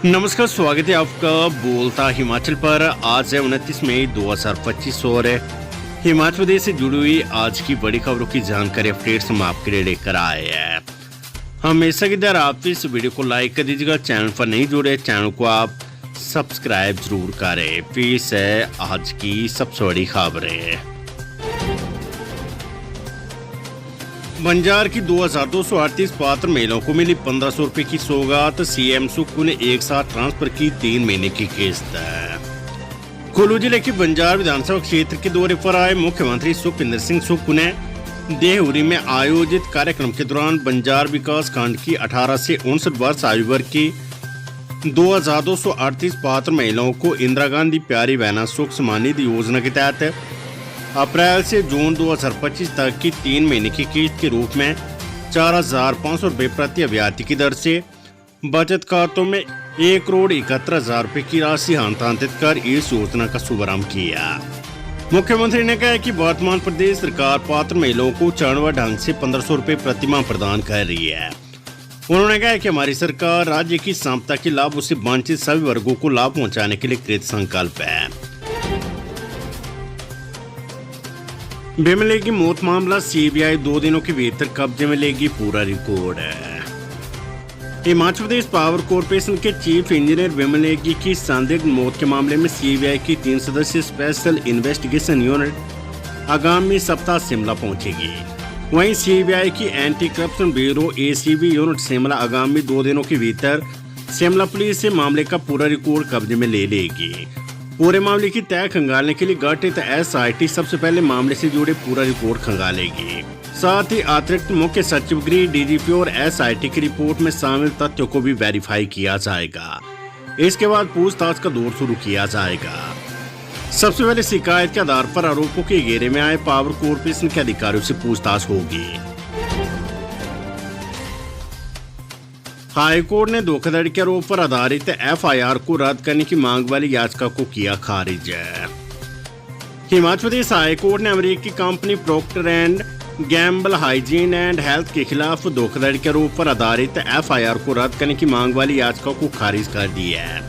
नमस्कार, स्वागत है आपका बोलता हिमाचल पर। आज है 29 मई 2025 और हिमाचल प्रदेश से जुड़ी हुई आज की बड़ी खबरों की जानकारी अपडेट्स हम आपके लिए लेकर आए हैं। हमेशा की तरह आप इस वीडियो को लाइक कर दीजिएगा। चैनल पर नहीं जुड़े, चैनल को आप सब्सक्राइब जरूर करें। पेश है आज की सबसे बड़ी खबरें। बंजार की 2238 पात्र महिलाओं को मिली 1500 रुपए की सौगात। सीएम सुक्खू ने एक साथ ट्रांसफर की 3 महीने की किस्त। कुल्लू जिले के बंजार विधानसभा क्षेत्र के दौरे पर आए मुख्यमंत्री सुखविंदर सिंह सुक्खू ने देहउरी में आयोजित कार्यक्रम के दौरान बंजार विकास खंड की 18 से 59 वर्ष आयु वर्ग की 2238 पात्र महिलाओं को इंदिरा गांधी प्यारी बहना सुख सम्मानिधि योजना के तहत अप्रैल से जून 2025 तक की 3 महीने की किस्त के रूप में 4,500 रुपये प्रति अभ्यर्थी की दर से बचत खातों में 1,71,00,000 रुपये की राशि हस्तांतरित कर इस योजना का शुभारंभ किया। मुख्यमंत्री ने कहा कि वर्तमान प्रदेश सरकार पात्र महिलाओं को चरणबद्ध ढंग से 1500 रुपये प्रति माह प्रदान कर रही है। उन्होंने कहा कि हमारी सरकार राज्य की समता के लाभों से वंचित सभी वर्गों को लाभ पहुँचाने के लिए कृत संकल्प है। बेमले की मौत मामला सीबीआई 2 दिनों के भीतर कब्जे में लेगी पूरा record. Himachal Pradesh power corporation के चीफ इंजीनियर बेमलेगी की संदिग्ध मौत के मामले में सीबीआई की 3 सदस्यीय स्पेशल इन्वेस्टिगेशन यूनिट आगामी सप्ताह शिमला पहुंचेगी। वहीं सीबीआई की anti corruption bureau ACB unit Shimla आगामी 2 दिनों के भीतर शिमला पुलिस से मामले का पूरा रिकॉर्ड कब्जे में ले लेगी। पूरे मामले की तय खंगालने के लिए गठित एसआईटी सबसे पहले मामले से जुड़े पूरा रिपोर्ट खंगालेगी। साथ ही अतिरिक्त मुख्य सचिव गृह, डीजीपी और एसआईटी की रिपोर्ट में शामिल तथ्यों को भी वेरीफाई किया जाएगा। इसके बाद पूछताछ का दौर शुरू किया जाएगा। सबसे पहले शिकायत के आधार पर आरोपों के घेरे में आए पावर कॉर्पोरेशन के अधिकारियों से पूछताछ होगी। हाईकोर्ट ने धोखाधड़ी के आरोप पर आधारित एफआईआर को रद्द करने की मांग वाली याचिका को किया खारिज। हिमाचल प्रदेश हाईकोर्ट ने अमेरिकी company proctor and Gamble hygiene and health के खिलाफ धोखाधड़ी के आरोप पर आधारित एफआईआर को रद्द करने की मांग वाली याचिका को खारिज कर दिया है।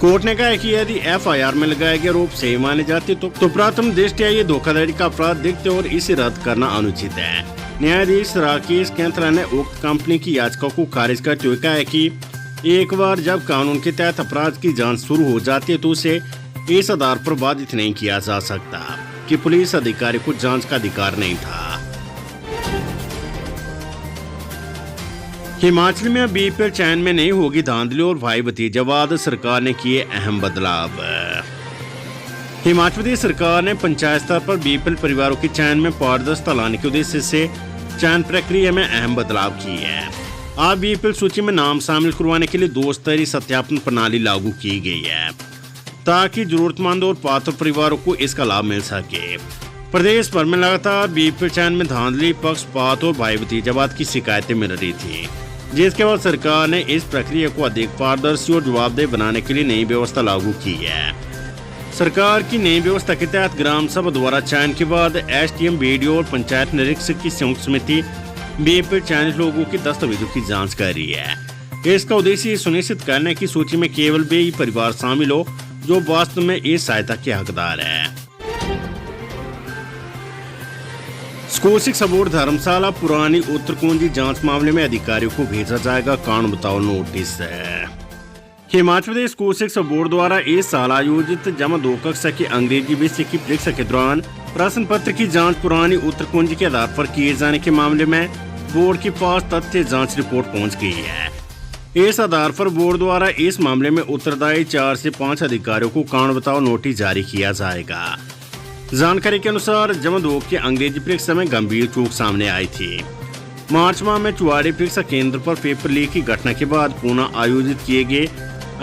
कोर्ट ने कहा कि यदि एफआईआर में लगाए गए आरोप सही माने जाते तो प्रथम दृष्टया ये धोखाधड़ी का अपराध दिखते और इसे रद्द करना अनुचित है। न्यायाधीश राकेश कैंथरा ने उक्त कंपनी की याचिका को खारिज करते हुए कहा कि एक बार जब कानून के तहत अपराध की जांच शुरू हो जाती है तो उसे इस आधार पर बाधित नहीं किया जा सकता कि पुलिस अधिकारी को जांच का अधिकार नहीं था। हिमाचल में बीपीएल चैन में नहीं होगी धांधली और भाई भतीजावाद, सरकार ने किए अहम बदलाव। हिमाचल प्रदेश सरकार ने पंचायत स्तर पर बीपीएल परिवारों की चयन में पारदर्शिता लाने के उद्देश्य से चयन प्रक्रिया में अहम बदलाव किए हैं। अब बीपीएल सूची में नाम शामिल करवाने के लिए 2 स्तरीय सत्यापन प्रणाली लागू की गई है ताकि जरूरतमंद और पात्र परिवारों को इसका लाभ मिल सके। प्रदेश भर में लगातार बीपीएल चयन में धांधली, पक्षपात और भाई भतीजावाद की शिकायतें मिल रही थी, जिसके बाद सरकार ने इस प्रक्रिया को अधिक पारदर्शी और जवाबदेह बनाने के लिए नई व्यवस्था लागू की है। सरकार की नई व्यवस्था के तहत ग्राम सभा द्वारा चयन के बाद एसडीएम, बीडीओ और पंचायत निरीक्षक की संयुक्त समिति बीपीएल चयनित लोगों के दस्तावेजों की जांच कर रही है। इसका उद्देश्य सुनिश्चित करना की सूची में केवल वे ही परिवार शामिल हो जो वास्तव में इस सहायता के हकदार है। स्कूल शिक्षा बोर्ड धर्मशाला पुरानी उत्तरकुंजी जांच मामले में अधिकारियों को भेजा जाएगा कारण बताओ नोटिस। हिमाचल प्रदेश स्कूल शिक्षा बोर्ड द्वारा इस साल आयोजित जमा 2 कक्षा की अंग्रेजी विषय की परीक्षा के दौरान प्रश्न पत्र की जांच पुरानी उत्तरकुंजी के आधार पर किए जाने के मामले में बोर्ड के पास तथ्य जांच रिपोर्ट पहुंच गई है। इस आधार पर बोर्ड द्वारा इस मामले में उत्तरदायी 4 से 5 अधिकारियों को कारण बताओ नोटिस जारी किया जाएगा। जानकारी के अनुसार जमा 2 की अंग्रेजी परीक्षा में गंभीर चूक सामने आई थी। मार्च माह में चुवाड़ी परीक्षा केंद्र पर पेपर लीक की घटना के बाद पुनः आयोजित किए गए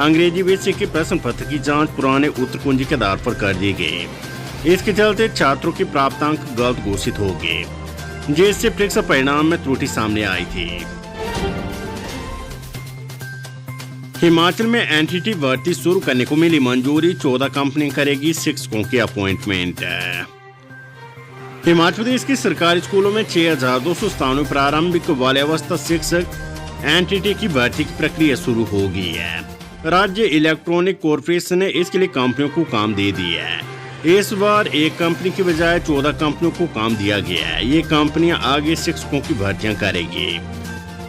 अंग्रेजी विषय के प्रश्न पत्र की जांच पुराने उत्तरकुंजी के आधार पर कर दी गई। इसके चलते छात्रों के प्राप्तांक गलत घोषित हो गए, जिससे परीक्षा परिणाम में त्रुटि सामने आई थी। हिमाचल में एनटीटी भर्ती शुरू करने को मिली मंजूरी, 14 कंपनी करेगी शिक्षकों के अपॉइंटमेंट। हिमाचल प्रदेश के सरकारी स्कूलों में 6,297 प्रारंभिक बाल्यावस्था शिक्षक एनटीटी की भर्ती की प्रक्रिया शुरू हो गई है। राज्य इलेक्ट्रॉनिक कॉरपोरेशन ने इसके लिए कंपनियों को काम दे दिया है। इस बार एक कंपनी की बजाय 14 कंपनियों को काम दिया गया है। ये कंपनियां आगे शिक्षकों की भर्तियां करेगी।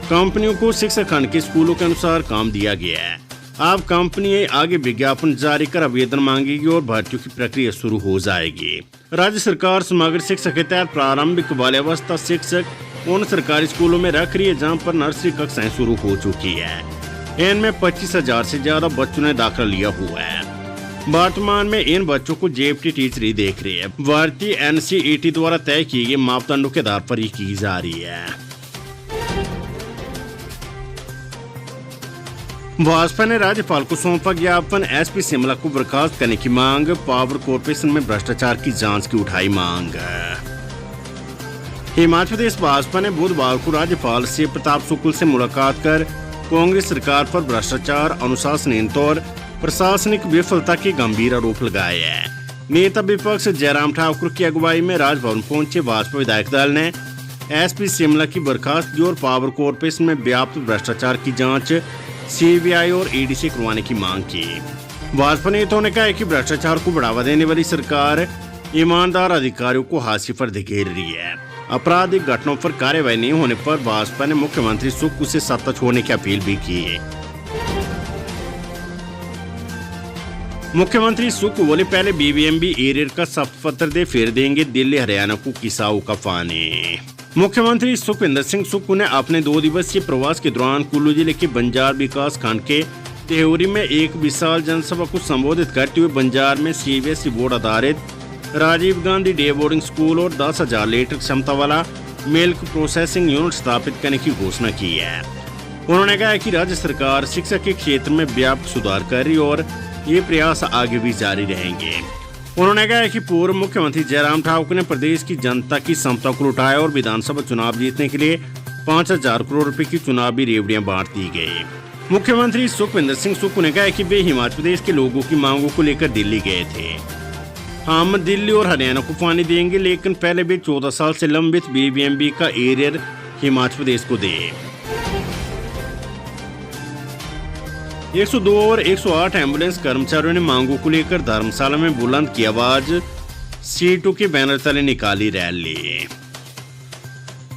कंपनियों को शिक्षा खंड के स्कूलों के अनुसार काम दिया गया है। अब कंपनियां आगे विज्ञापन जारी कर आवेदन मांगेगी और भर्तियों की प्रक्रिया शुरू हो जाएगी। राज्य सरकार समग्र शिक्षा के तहत प्रारंभिक बाल्यावस्था शिक्षक उन सरकारी स्कूलों में रख रही है जहां पर नर्सरी कक्षाएं शुरू हो चुकी है। इनमें 25,000 से ज्यादा बच्चों ने दाखिला लिया हुआ है। वर्तमान में इन बच्चों को जेएफटी टीचर देख रही है। भर्ती एनसीईटी द्वारा तय किए गए मापदंडों के आधार पर ही की जा रही है। भाजपा ने राज्यपाल को सौंपा ज्ञापन, एसपी शिमला को बर्खास्त करने की मांग, पावर कॉर्पोरेशन में भ्रष्टाचार की जांच की उठाई मांग। हिमाचल प्रदेश भाजपा ने बुधवार को राज्यपाल शिव प्रताप शुक्ल से मुलाकात कर कांग्रेस सरकार पर भ्रष्टाचार, अनुशासनहीनता और प्रशासनिक विफलता के गंभीर आरोप लगाए हैं। नेता विपक्ष जयराम ठाकुर की अगुवाई में राजभवन पहुंचे भाजपा विधायक दल ने एसपी शिमला की बर्खास्तगी और पावर कॉर्पोरेशन में व्याप्त भ्रष्टाचार की जांच सीबीआई और ईडी से करवाने की मांग की। भाजपा नेताओं ने कहा है कि भ्रष्टाचार को बढ़ावा देने वाली सरकार ईमानदार अधिकारियों को हाशिए पर धकेल रही है। आपराधिक घटनाओं पर कार्रवाई नहीं होने पर भाजपा ने मुख्यमंत्री सुक्खू से सत्ता छोड़ने की अपील भी की है। मुख्यमंत्री सुक्खू बोले, पहले बीबीएमबी एरियर का शपथ पत्र दे, फिर देंगे दिल्ली हरियाणा को किसाऊ का पानी। मुख्यमंत्री सुखविंदर सिंह सुक्खू ने अपने 2 दिवसीय प्रवास के दौरान कुल्लू जिले के बंजार विकास खंड के तेहूरी में एक विशाल जनसभा को संबोधित करते हुए बंजार में सीबीएसई बोर्ड आधारित Rajiv Gandhi day boarding school और 10,000 लीटर क्षमता वाला मिल्क प्रोसेसिंग यूनिट स्थापित करने की घोषणा की है। उन्होंने कहा कि राज्य सरकार शिक्षा के क्षेत्र में व्यापक सुधार कर रही और ये प्रयास आगे भी जारी रहेंगे। उन्होंने कहा कि पूर्व मुख्यमंत्री जयराम ठाकुर ने प्रदेश की जनता की क्षमता को लुटाया और विधानसभा चुनाव जीतने के लिए 5,000 करोड़ रुपए की चुनावी रेवड़ियां बांट दी गई। मुख्यमंत्री सुखविंदर सिंह सुक्खू ने कहा कि वे हिमाचल प्रदेश के लोगों की मांगों को लेकर दिल्ली गए थे। हम दिल्ली और हरियाणा को पानी देंगे, लेकिन पहले वे 14 साल से लंबित बीबीएमबी का एरियर हिमाचल प्रदेश को दे। 102 और 108 एम्बुलेंस कर्मचारियों ने मांगों को लेकर धर्मशाला में बुलंद की आवाज, C2 के बैनर तले निकाली रैली।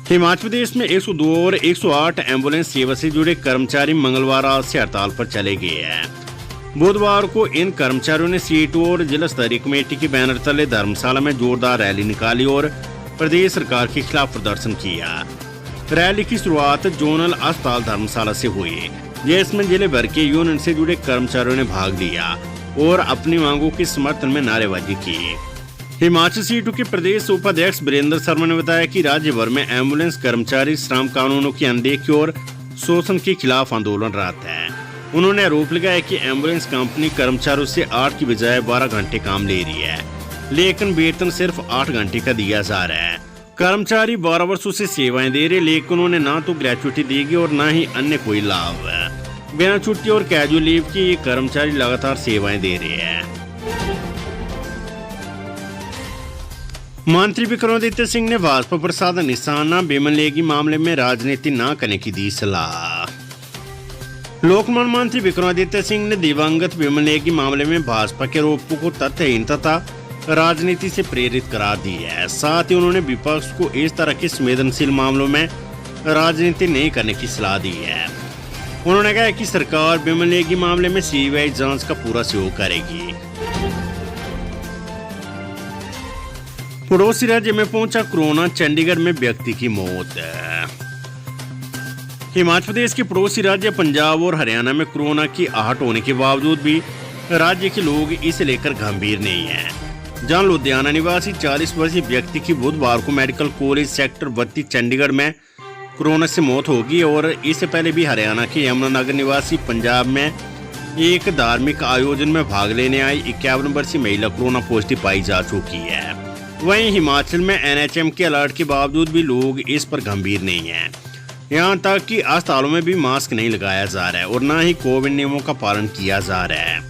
हिमाचल प्रदेश में 102 और 108 एम्बुलेंस सेवा से जुड़े कर्मचारी मंगलवार आज से हड़ताल पर चले गए हैं। बुधवार को इन कर्मचारियों ने C2 और जिला स्तरीय कमेटी के बैनर तले धर्मशाला में जोरदार रैली निकाली और प्रदेश सरकार के खिलाफ प्रदर्शन किया। रैली की शुरुआत जोनल अस्पताल धर्मशाला से हुई, जिसमें जिले भर के यूनियन से जुड़े कर्मचारियों ने भाग लिया और अपनी मांगों के समर्थन में नारेबाजी की। हिमाचल C2 के प्रदेश उपाध्यक्ष वीरेंद्र शर्मा ने बताया कि राज्य भर में एम्बुलेंस कर्मचारी श्रम कानूनों की अनदेखी और शोषण के खिलाफ आंदोलनरत है। उन्होंने आरोप लगाया कि एम्बुलेंस कंपनी कर्मचारियों से 8 की बजाय 12 घंटे काम ले रही है, लेकिन वेतन सिर्फ 8 घंटे का दिया जा रहा है। कर्मचारी 12 वर्षों से सेवाएं दे रहे, लेकिन उन्हें ना तो ग्रेच्युटी देगी और ना ही अन्य कोई लाभ। बिना छुट्टी और कैजुअल लीव के ये कर्मचारी लगातार सेवाएं दे रहे हैं। मंत्री विक्रमादित्य सिंह ने भाजपा पर साधा निशाना, विमल नेगी मामले में राजनीति न करने की दी सलाह। लोक निर्माण मंत्री विक्रमादित्य सिंह ने दिवंगत विमल नेगी मामले में भाजपा के आरोपों को तथ्यहीन तथा राजनीति से प्रेरित करार दी है। साथ ही उन्होंने विपक्ष को इस तरह के संवेदनशील मामलों में राजनीति नहीं करने की सलाह दी है। उन्होंने कहा कि सरकार विमल नेगी मामले में सीबीआई जांच का पूरा सहयोग करेगी। पड़ोसी राज्य में पहुंचा कोरोना, चंडीगढ़ में व्यक्ति की मौत। हिमाचल प्रदेश के पड़ोसी राज्य पंजाब और हरियाणा में कोरोना की आहट होने के बावजूद भी राज्य के लोग इसे लेकर गंभीर नहीं हैं। जहां लुधियाना निवासी 40 वर्षीय व्यक्ति की बुधवार को मेडिकल कॉलेज सेक्टर 32 चंडीगढ़ में कोरोना से मौत होगी और इससे पहले भी हरियाणा के यमुनानगर निवासी पंजाब में एक धार्मिक आयोजन में भाग लेने आई 51 वर्षीय महिला कोरोना पॉजिटिव पाई जा चुकी है। वहीं हिमाचल में एनएचएम के अलर्ट के बावजूद भी लोग इस पर गंभीर नहीं हैं। यहाँ तक कि अस्पतालों में भी मास्क नहीं लगाया जा रहा है और न ही कोविड नियमों का पालन किया जा रहा है।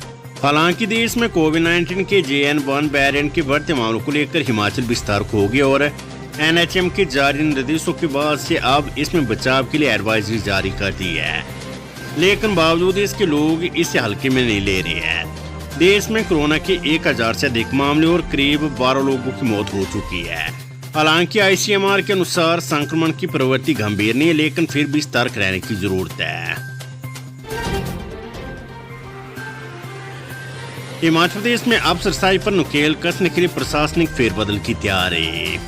हालांकि देश में कोविड-19 के JN.1 वेरिएंट के बढ़ते मामलों को लेकर हिमाचल भी सतर्क हो गया और एनएचएम के जारी निर्देशों के बाद से अब इसमें बचाव के लिए एडवाइजरी जारी कर दी है, लेकिन बावजूद इसके लोग इसे हल्के में नहीं ले रहे हैं। देश में कोरोना के 1000 से अधिक मामले और करीब 12 लोगों की मौत हो चुकी है। हालांकि आईसीएमआर के अनुसार संक्रमण की प्रवृत्ति गंभीर नहीं है, लेकिन फिर भी सतर्क रहने की जरूरत है। हिमाचल प्रदेश में अफसरशाही पर नुकेल कसने के लिए प्रशासनिक फेरबदल की तैयारी।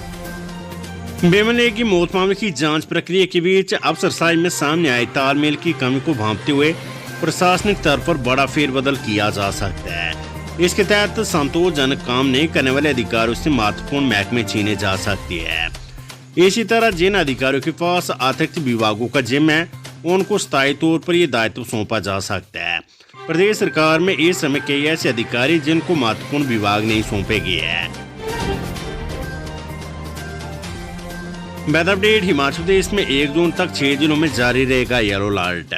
बेमले की मौत मामले की जांच प्रक्रिया के बीच अफसरशाही में सामने आई तालमेल की कमी को भांपते हुए प्रशासनिक स्तर पर बड़ा फेरबदल किया जा सकता है। इसके तहत संतोषजनक काम नहीं करने वाले अधिकारियों से महत्वपूर्ण महकमे छीने जा सकती है। इसी तरह जिन अधिकारियों के पास अतिरिक्त विभागों का जिम्मा है, उनको स्थायी तौर पर यह दायित्व सौंपा जा सकता है। प्रदेश सरकार में इस समय कई ऐसे अधिकारी जिनको महत्वपूर्ण विभाग नहीं सौंपे गए हैं। Weather update. हिमाचल प्रदेश में 1 जून तक 6 जिलों में जारी रहेगा येलो अलर्ट।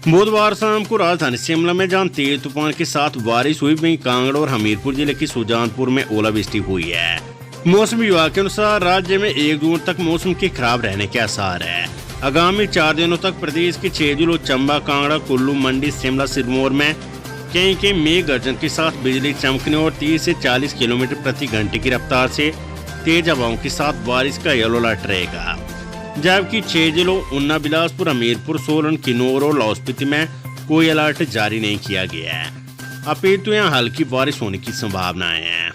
बुधवार शाम को राजधानी शिमला में जहां तेज तूफान के साथ बारिश हुई, वहीं कांगड़ा और हमीरपुर जिले के सुजानपुर में ओलावृष्टि हुई है। मौसम विभाग के अनुसार राज्य में 1 जून तक मौसम के खराब रहने के आसार है। आगामी 4 दिनों तक प्रदेश के 6 जिलों चंबा, कांगड़ा, कुल्लू, मंडी, शिमला, सिरमौर में कहीं मेघ गर्जन के साथ बिजली चमकने और 30 से 40 किलोमीटर प्रति घंटे की रफ्तार से तेज हवाओं के साथ बारिश का येलो अलर्ट रहेगा। जबकि 6 जिलों ऊना, बिलासपुर, हमीरपुर, सोलन, किन्नौर और लाहौल स्पीति में कोई अलर्ट जारी नहीं किया गया है। अपितु यहाँ हल्की बारिश होने की संभावनाएं हैं।